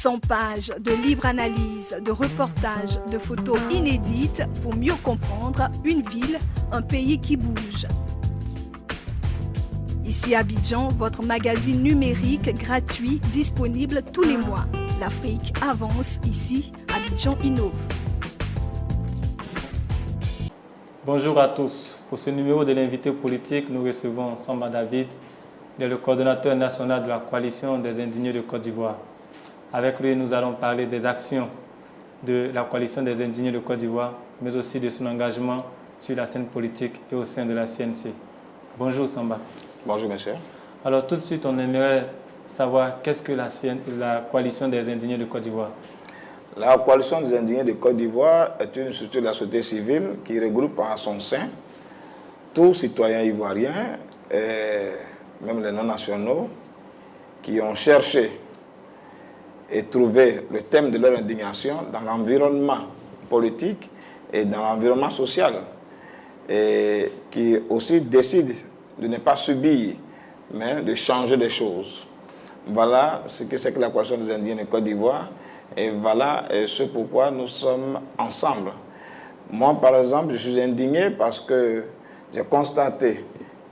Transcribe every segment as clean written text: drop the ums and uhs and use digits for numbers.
100 pages de libre analyse, de reportages, de photos inédites pour mieux comprendre une ville, un pays qui bouge. Ici Abidjan, votre magazine numérique gratuit disponible tous les mois. L'Afrique avance ici, Abidjan innove. Bonjour à tous. Pour ce numéro de l'invité politique, nous recevons Samba David, le coordonnateur national de la coalition des indignés de Côte d'Ivoire. Avec lui, nous allons parler des actions de la coalition des indignés de Côte d'Ivoire, mais aussi de son engagement sur la scène politique et au sein de la CNC. Bonjour Samba. Bonjour monsieur. Alors tout de suite, on aimerait savoir qu'est-ce que la coalition des indignés de Côte d'Ivoire. La coalition des indignés de Côte d'Ivoire est une structure de la société civile qui regroupe en son sein tous citoyens ivoiriens, même les non-nationaux, qui ont cherché et trouvé le thème de leur indignation dans l'environnement politique et dans l'environnement social, et qui aussi décident de ne pas subir, mais de changer des choses. Voilà ce que c'est que la coalition des indignés de Côte d'Ivoire. Et voilà ce pourquoi nous sommes ensemble. Moi, par exemple, je suis indigné parce que j'ai constaté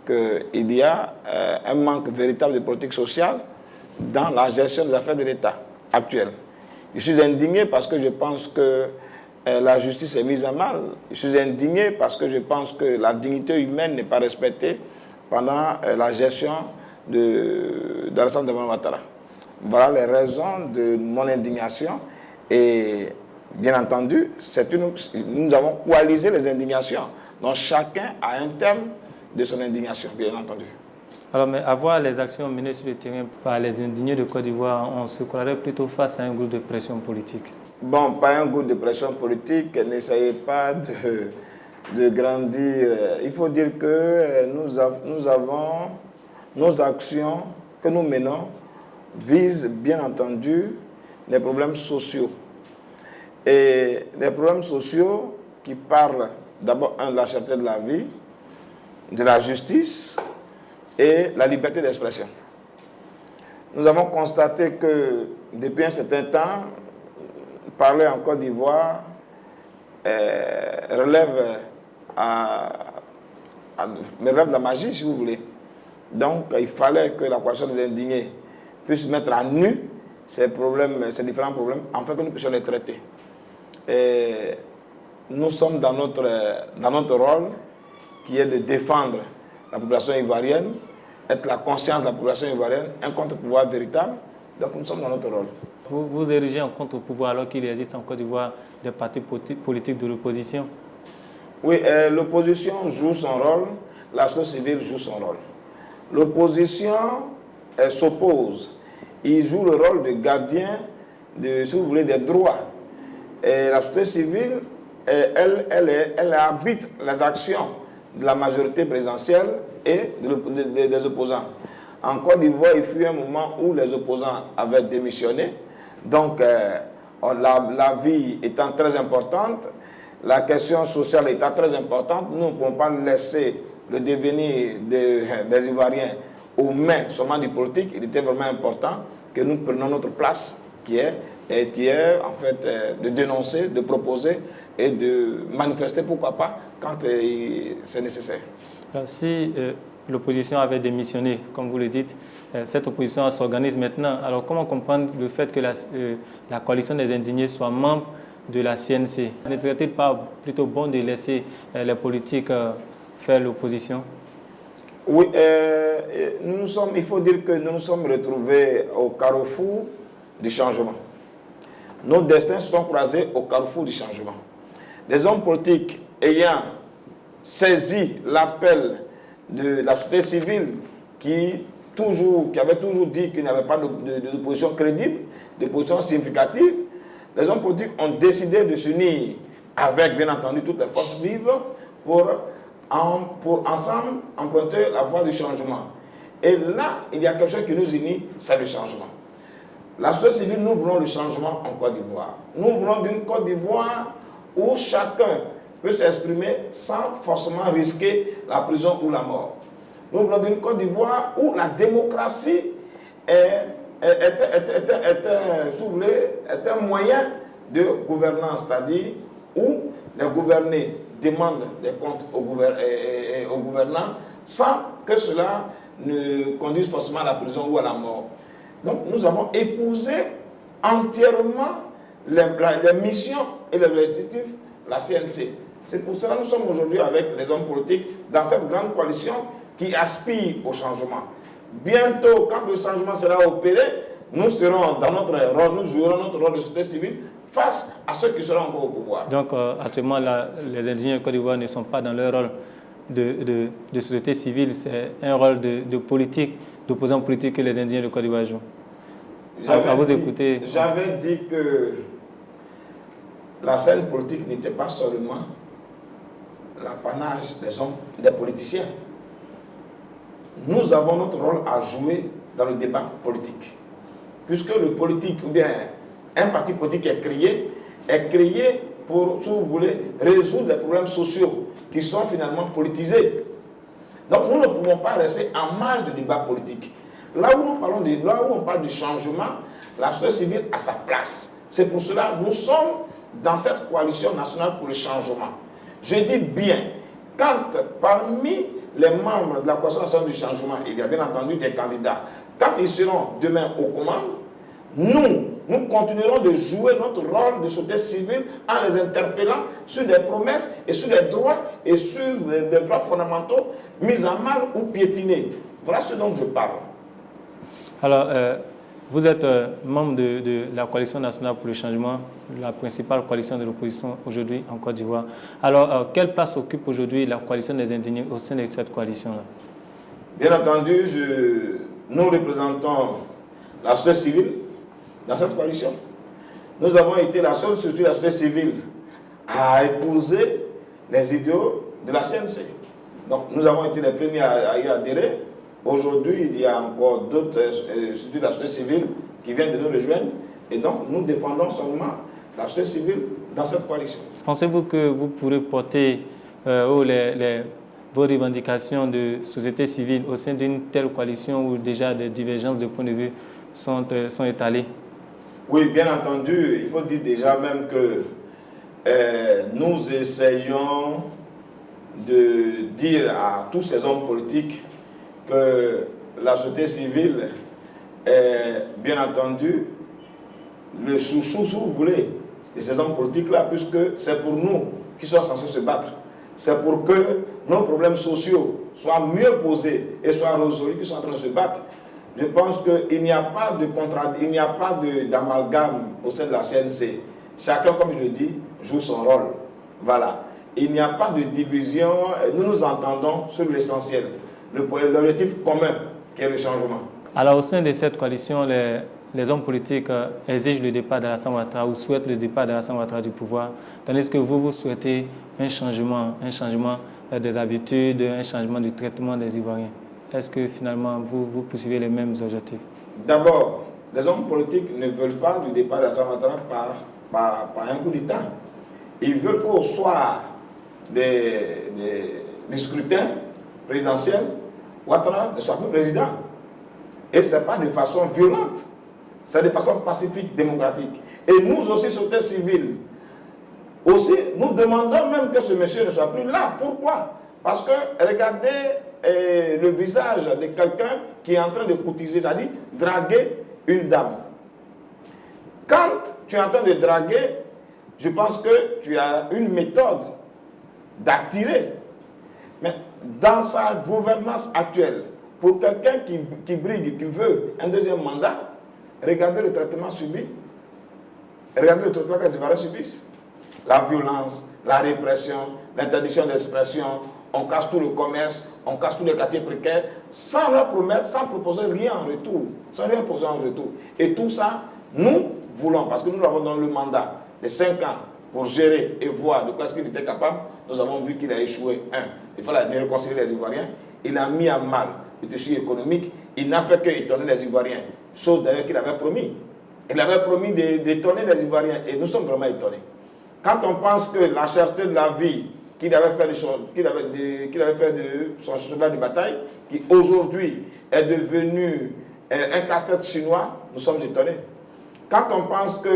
qu'il y a un manque véritable de politique sociale dans la gestion des affaires de l'État actuelle. Je suis indigné parce que je pense que la justice est mise à mal. Je suis indigné parce que je pense que la dignité humaine n'est pas respectée pendant la gestion d'Alassane Dramane Ouattara. Voilà les raisons de mon indignation et bien entendu, nous avons coalisé les indignations. Donc chacun a un thème de son indignation, bien entendu. Alors, mais à voir les actions menées sur le terrain par les indignés de Côte d'Ivoire, on se croirait plutôt face à un groupe de pression politique. Bon, pas un groupe de pression politique, n'essayez pas de grandir. Il faut dire que nous avons nos actions que nous menons vise bien entendu les problèmes sociaux. Et les problèmes sociaux qui parlent d'abord de la cherté de la vie, de la justice et la liberté d'expression. Nous avons constaté que depuis un certain temps, parler en Côte d'Ivoire relève de la magie, si vous voulez. Donc il fallait que la coalition des indignés puisse mettre à nu ces différents problèmes, afin que nous puissions les traiter. Et nous sommes dans notre rôle, qui est de défendre la population ivoirienne, être la conscience de la population ivoirienne, un contre-pouvoir véritable. Donc nous sommes dans notre rôle. Vous érigez un contre-pouvoir alors qu'il existe en Côte d'Ivoire des partis politiques de l'opposition? Oui, l'opposition joue son rôle, la société civile joue son rôle. L'opposition s'oppose. Il joue le rôle de gardien, si vous voulez, des droits. Et la société civile, elle arbitre les actions de la majorité présidentielle et des opposants. En Côte d'Ivoire, il fut un moment où les opposants avaient démissionné. Donc, la vie étant très importante, la question sociale étant très importante, nous ne pouvons pas laisser le devenir des Ivoiriens aux mains seulement du politique. Il était vraiment important que nous prenions notre place, qui est en fait de dénoncer, de proposer et de manifester, pourquoi pas, quand c'est nécessaire. Alors, si l'opposition avait démissionné, comme vous le dites, cette opposition s'organise maintenant. Alors comment comprendre le fait que la coalition des indignés soit membre de la CNC? Ne serait-il pas plutôt bon de laisser les politiques faire l'opposition? Oui, il faut dire que nous nous sommes retrouvés au carrefour du changement. Nos destins se sont croisés au carrefour du changement. Les hommes politiques ayant saisi l'appel de la société civile qui avait toujours dit qu'il n'y avait pas d'opposition crédible, d'opposition significative, les hommes politiques ont décidé de s'unir avec, bien entendu, toutes les forces vives pour ensemble emprunter la voie du changement. Et là, il y a quelque chose qui nous unit, c'est le changement. La société civile, nous voulons le changement en Côte d'Ivoire. Nous voulons d'une Côte d'Ivoire où chacun peut s'exprimer sans forcément risquer la prison ou la mort. Nous voulons d'une Côte d'Ivoire où la démocratie est si vous voulez, est un moyen de gouvernance, c'est-à-dire où les gouvernés demandent des comptes aux gouvernants sans que cela ne conduise forcément à la prison ou à la mort. Donc nous avons épousé entièrement les missions et les objectifs de la CNC. C'est pour cela que nous sommes aujourd'hui avec les hommes politiques dans cette grande coalition qui aspire au changement. Bientôt, quand le changement sera opéré, nous serons dans notre rôle, nous jouerons notre rôle de société civile face à ceux qui seront encore au pouvoir. Donc actuellement, les indigènes de Côte d'Ivoire ne sont pas dans leur rôle de société civile, c'est un rôle de politique, d'opposant politique que les Indiens de Côte d'Ivoire jouent. J'avais dit que la scène politique n'était pas seulement l'apanage des hommes, des politiciens. Nous avons notre rôle à jouer dans le débat politique. Puisque le politique, ou bien un parti politique est créé pour, si vous voulez, résoudre les problèmes sociaux qui sont finalement politisés. Donc nous ne pouvons pas rester en marge du débat politique. Là où on parle du changement, la société civile a sa place. C'est pour cela que nous sommes dans cette coalition nationale pour le changement. Je dis bien, quand parmi les membres de la coalition nationale du changement, il y a bien entendu des candidats, quand ils seront demain aux commandes, nous continuerons de jouer notre rôle de société civile en les interpellant sur des promesses et sur les droits et sur des droits fondamentaux mis en mal ou piétinés. Voilà ce dont je parle. Alors, vous êtes membre de la Coalition nationale pour le changement, la principale coalition de l'opposition aujourd'hui en Côte d'Ivoire. Alors, quelle place occupe aujourd'hui la coalition des indignés au sein de cette coalition-là? Bien entendu, nous représentons la société civile dans cette coalition. Nous avons été la seule structure de la société civile à épouser les idéaux de la CNC. Donc, nous avons été les premiers à y adhérer. Aujourd'hui, il y a encore d'autres structures de la société civile qui viennent de nous rejoindre. Et donc, nous défendons seulement la société civile dans cette coalition. Pensez-vous que vous pourrez porter vos revendications de société civile au sein d'une telle coalition où déjà des divergences de point de vue sont étalées? Oui, bien entendu. Il faut dire déjà même que nous essayons de dire à tous ces hommes politiques que la société civile est bien entendu le chouchou, si vous voulez, de ces hommes politiques-là, puisque c'est pour nous qui sommes censés se battre. C'est pour que nos problèmes sociaux soient mieux posés et soient résolus qu'ils sont en train de se battre. Je pense qu'il n'y a pas d'amalgame au sein de la CNC. Chacun, comme je le dis, joue son rôle. Voilà. Il n'y a pas de division. Nous nous entendons sur l'essentiel. L'objectif commun qui est le changement. Alors au sein de cette coalition, les hommes politiques exigent le départ d'Alassane Ouattara ou souhaitent le départ d'Alassane Ouattara du pouvoir, tandis que vous souhaitez un changement des habitudes, un changement du traitement des Ivoiriens. Est-ce que finalement vous poursuivez les mêmes objectifs? D'abord, les hommes politiques ne veulent pas du départ d'Alassane Ouattara par un coup d'État. Ils veulent qu'au soir des scrutins présidentiels, Ouattara ne soit plus président. Et ce n'est pas de façon violente, c'est de façon pacifique, démocratique. Et nous aussi, société civile, aussi, nous demandons même que ce monsieur ne soit plus là. Pourquoi? Parce que regardez le visage de quelqu'un qui est en train de courtiser, c'est-à-dire draguer une dame. Quand tu es en train de draguer, je pense que tu as une méthode d'attirer. Mais dans sa gouvernance actuelle, pour quelqu'un qui brigue, qui veut un deuxième mandat, regardez le traitement subi. Regardez le traitement que les Ivoiriens subissent. La violence, la répression, l'interdiction d'expression, on casse tout le commerce, on casse tous les quartiers précaires, sans leur promettre, sans proposer rien en retour. Sans rien proposer en retour. Et tout ça, nous voulons, parce que nous avons donné le mandat de 5 ans pour gérer et voir de quoi est-ce qu'il était capable. Nous avons vu qu'il a échoué. Il fallait réconcilier les Ivoiriens. Il a mis à mal le tissu économique. Il n'a fait que étonner les Ivoiriens. Chose d'ailleurs qu'il avait promis. Il avait promis d'étonner les Ivoiriens. Et nous sommes vraiment étonnés. Quand on pense que la cherté de la vie qu'il avait fait de son cheval de bataille, qui aujourd'hui est devenu un casse-tête chinois, nous sommes étonnés. Quand on pense que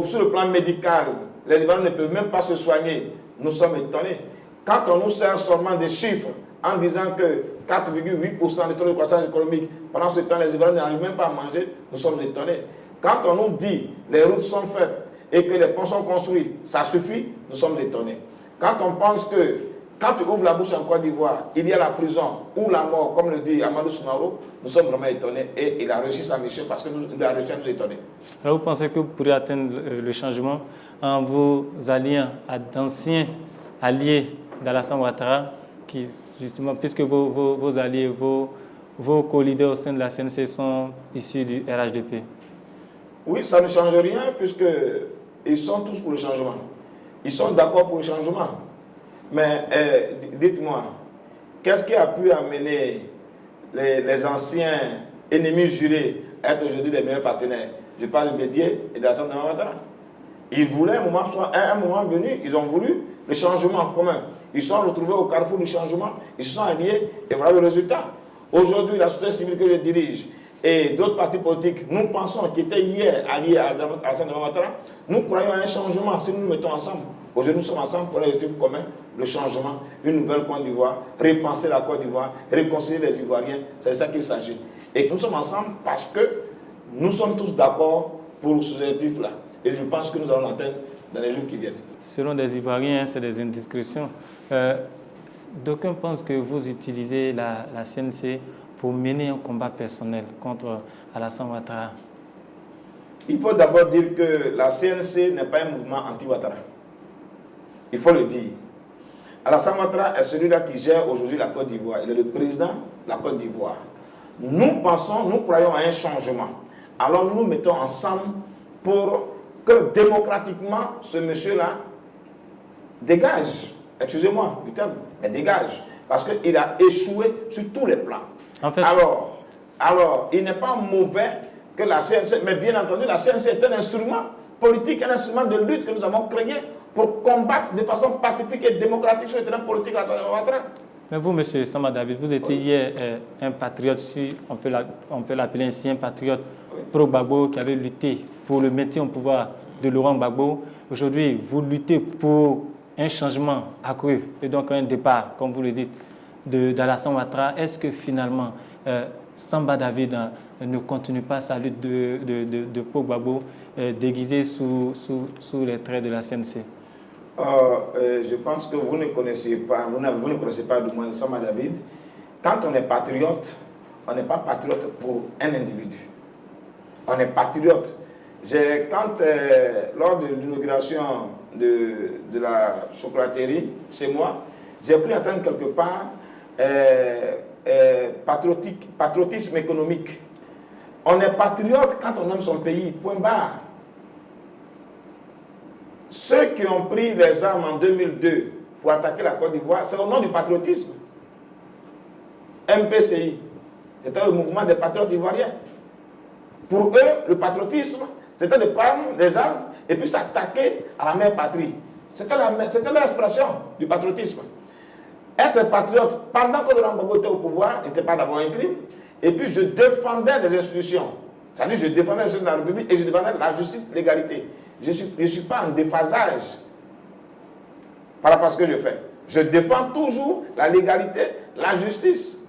sur le plan médical, les Ivoiriens ne peuvent même pas se soigner, nous sommes étonnés. Quand on nous sert seulement des chiffres en disant que 4,8% de taux de croissance économique, pendant ce temps, les Ivoiriens n'arrivent même pas à manger, nous sommes étonnés. Quand on nous dit les routes sont faites et que les ponts sont construits, ça suffit, nous sommes étonnés. Quand on pense que quand tu ouvres la bouche en Côte d'Ivoire, il y a la prison ou la mort, comme le dit Amadou Soumaoro, nous sommes vraiment étonnés et il a réussi sa mission parce qu'il a réussi à nous étonner. Alors vous pensez que vous pourrez atteindre le changement en vous alliant à d'anciens alliés d'Alassane Ouattara, qui justement, puisque vos alliés, vos co-leaders au sein de la CNC sont issus du RHDP? Oui, ça ne change rien puisqu'ils sont tous pour le changement. Ils sont d'accord pour le changement. Mais dites-moi, qu'est-ce qui a pu amener les anciens ennemis jurés à être aujourd'hui les meilleurs partenaires? Je parle de Bédié et d'Alassane Ouattara. Ils voulaient un moment venu, ils ont voulu le changement en commun. Ils se sont retrouvés au carrefour du changement, ils se sont alliés et voilà le résultat. Aujourd'hui, la société civile que je dirige et d'autres partis politiques, nous pensons qu'ils étaient hier alliés à Alassane Ouattara, nous croyons à un changement si nous nous mettons ensemble. Aujourd'hui, nous sommes ensemble pour un objectif commun, le changement, une nouvelle Côte d'Ivoire, repenser la Côte d'Ivoire, réconcilier les Ivoiriens, c'est de ça qu'il s'agit. Et nous sommes ensemble parce que nous sommes tous d'accord pour ce objectif-là. Et je pense que nous allons l'atteindre dans les jours qui viennent. Selon des Ivoiriens, c'est des indiscrétions. D'aucuns pensent que vous utilisez la CNC pour mener un combat personnel contre Alassane Ouattara. Il faut d'abord dire que la CNC n'est pas un mouvement anti-Ouattara. Il faut le dire. Alassane Ouattara est celui-là qui gère aujourd'hui la Côte d'Ivoire. Il est le président de la Côte d'Ivoire. Nous croyons à un changement. Alors nous nous mettons ensemble pour que démocratiquement, ce monsieur-là dégage. Excusez-moi du terme, mais dégage. Parce qu'il a échoué sur tous les plans. En fait, alors, il n'est pas mauvais que la CNC, mais bien entendu, la CNC est un instrument politique, un instrument de lutte que nous avons créé pour combattre de façon pacifique et démocratique sur le terrain politique la Ouattara. Mais vous, M. Samba David, vous étiez hier un patriote, on peut l'appeler ainsi, un patriote pro-Gbagbo qui avait lutté pour le maintien au pouvoir de Laurent Gbagbo. Aujourd'hui, vous luttez pour un changement accru et donc un départ, comme vous le dites, d'Alassane Ouattara. Est-ce que finalement, Samba David ne continue pas sa lutte de pro-Gbagbo déguisée sous les traits de la CNC? Je pense que vous ne connaissez pas, vous ne connaissez pas du moins Samba David. Quand on est patriote, on n'est pas patriote pour un individu. On est patriote. Lors de l'inauguration de la chocolaterie, c'est moi, j'ai pris entendre quelque part patriotisme économique. On est patriote quand on aime son pays, point barre. Ceux qui ont pris les armes en 2002 pour attaquer la Côte d'Ivoire, c'est au nom du patriotisme. MPCI, c'était le mouvement des patriotes ivoiriens. Pour eux, le patriotisme, c'était de prendre des armes et puis s'attaquer à la mère patrie. C'était l'expression du patriotisme. Être patriote pendant que Laurent Gbagbo était au pouvoir n'était pas d'abord un crime. Et puis je défendais les institutions. C'est-à-dire je défendais les institutions de la République et je défendais la justice, l'égalité. Je ne suis pas en déphasage par rapport à ce que je fais. Je défends toujours la légalité, la justice.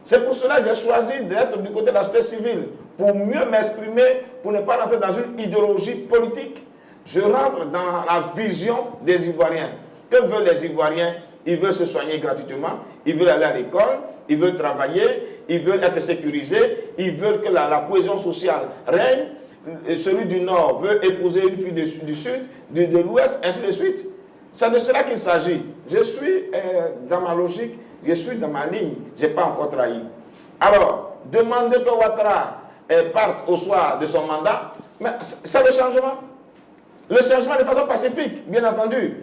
C'est pour cela que j'ai choisi d'être du côté de la société civile, pour mieux m'exprimer, pour ne pas rentrer dans une idéologie politique. Je rentre dans la vision des Ivoiriens. Que veulent les Ivoiriens? Ils veulent se soigner gratuitement, ils veulent aller à l'école, ils veulent travailler, ils veulent être sécurisés, ils veulent que la cohésion sociale règne. Celui du Nord veut épouser une fille du Sud, de l'Ouest, ainsi de suite. C'est de cela qu'il s'agit. Je suis dans ma logique, je suis dans ma ligne, je n'ai pas encore trahi. Alors, demander que Ouattara parte au soir de son mandat, mais c'est le changement. Le changement de façon pacifique, bien entendu.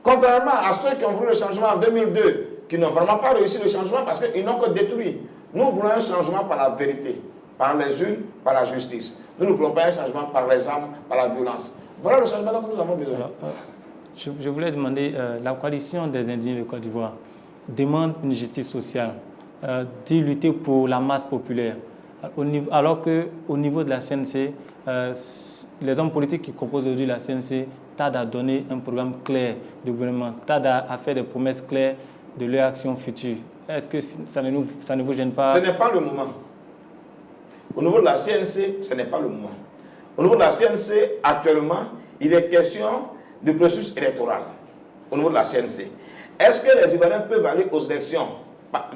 Contrairement à ceux qui ont voulu le changement en 2002, qui n'ont vraiment pas réussi le changement parce qu'ils n'ont que détruit. Nous voulons un changement par la vérité, par les urnes, par la justice. Nous ne voulons pas un changement par les armes, par la violence. Voilà le changement dont nous avons besoin. Alors, je voulais demander, la coalition des indignés de Côte d'Ivoire demande une justice sociale dit lutter pour la masse populaire. Alors qu'au niveau de la CNC, les hommes politiques qui composent aujourd'hui la CNC tardent à donner un programme clair de gouvernement, tardent à faire des promesses claires de leur action future. Est-ce que ça ne vous gêne pas? Ce n'est pas le moment. Au niveau de la CNC, ce n'est pas le moment. Au niveau de la CNC, actuellement, il est question de processus électoral. Au niveau de la CNC. Est-ce que les Ivoiriens peuvent aller aux élections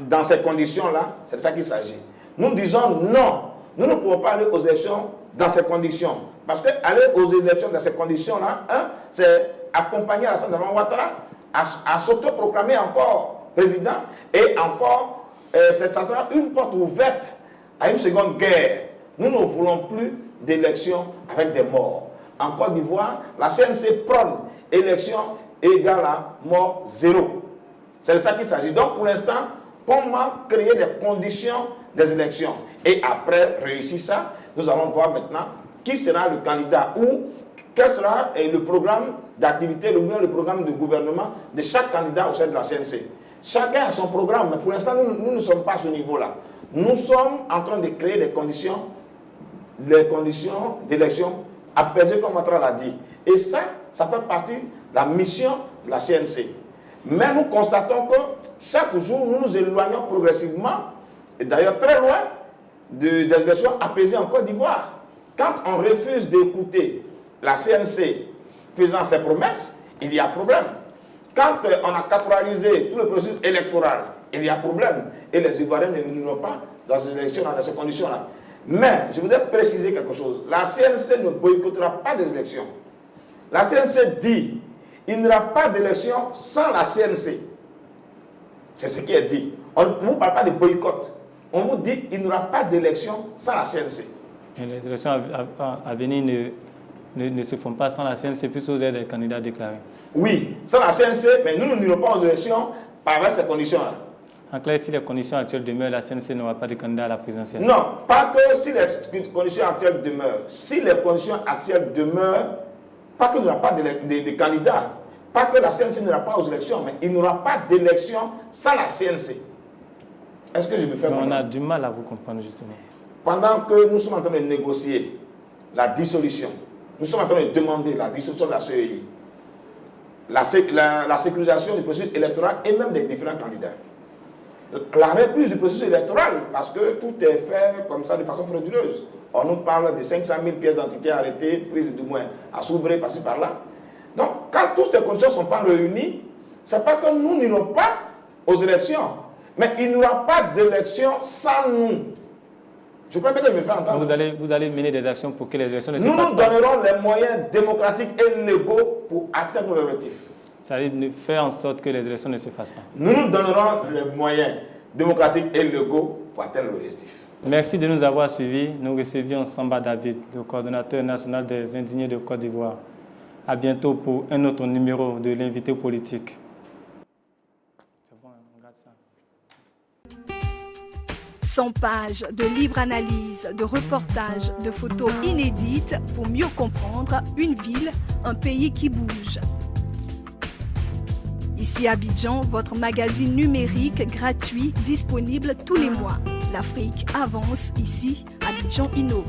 dans ces conditions-là? C'est de ça qu'il s'agit. Nous disons non. Nous ne pouvons pas aller aux élections dans ces conditions. Parce qu'aller aux élections dans ces conditions-là, c'est accompagner Alassane Dramane Ouattara à s'autoproclamer encore président et encore, ça sera une porte ouverte à une seconde guerre. Nous ne voulons plus d'élections avec des morts. En Côte d'Ivoire, la CNC prône élection égale à mort zéro. C'est de ça qu'il s'agit. Donc pour l'instant, comment créer des conditions des élections? Et après réussir ça, nous allons voir maintenant qui sera le candidat ou quel sera le programme d'activité, le programme de gouvernement de chaque candidat au sein de la CNC. Chacun a son programme, mais pour l'instant, nous ne sommes pas à ce niveau-là. Nous sommes en train de créer des conditions d'élection apaisées, comme Ouattara l'a dit. Et ça fait partie de la mission de la CNC. Mais nous constatons que chaque jour, nous nous éloignons progressivement, et d'ailleurs très loin, des élections apaisées en Côte d'Ivoire. Quand on refuse d'écouter la CNC faisant ses promesses, il y a problème. Quand on a caporalisé tout le processus électoral, il y a problème. Et les Ivoiriens ne veniront pas dans ces élections, dans ces conditions-là. Mais je voudrais préciser quelque chose. La CNC ne boycottera pas des élections. La CNC dit il n'y aura pas d'élection sans la CNC. C'est ce qui est dit. On ne vous parle pas de boycott. On vous dit il n'y aura pas d'élection sans la CNC. Et les élections à venir ne se font pas sans la CNC, puisque vous êtes des candidats déclarés. Oui, sans la CNC, mais nous n'irons pas aux élections par ces conditions-là. En clair, si les conditions actuelles demeurent, la CNC n'aura pas de candidat à la présidentielle. Non, pas que si les conditions actuelles demeurent. Si les conditions actuelles demeurent, pas qu'il n'y aura pas de candidats, pas que la CNC n'ira pas aux élections, mais il n'y aura pas d'élection sans la CNC. Est-ce que je me fais comprendre? On a du mal à vous comprendre, justement. Pendant que nous sommes en train de négocier la dissolution, nous sommes en train de demander la dissolution de la CEI, la sécurisation du processus électoral et même des différents candidats. La reprise du processus électoral, parce que tout est fait comme ça de façon frauduleuse. On nous parle de 500 000 pièces d'identité arrêtées, prises du moins à Soubré, par-ci par-là. Donc, quand toutes ces conditions ne sont pas réunies, ce n'est pas que nous n'irons pas aux élections, mais il n'y aura pas d'élection sans nous. Je crois bien que je me fais entendre. Vous allez mener des actions pour que les élections ne se passent pas. Nous nous donnerons les moyens démocratiques et légaux pour atteindre nos objectifs. Ça veut dire faire en sorte que les élections ne se fassent pas. Nous nous donnerons les moyens démocratiques et légaux pour atteindre nos objectifs. Merci de nous avoir suivis. Nous recevions Samba David, le coordonnateur national des indignés de Côte d'Ivoire. À bientôt pour un autre numéro de l'invité politique. 100 pages de libre analyse, de reportages, de photos inédites pour mieux comprendre une ville, un pays qui bouge. Ici à Abidjan, votre magazine numérique gratuit disponible tous les mois. L'Afrique avance ici, Abidjan innove.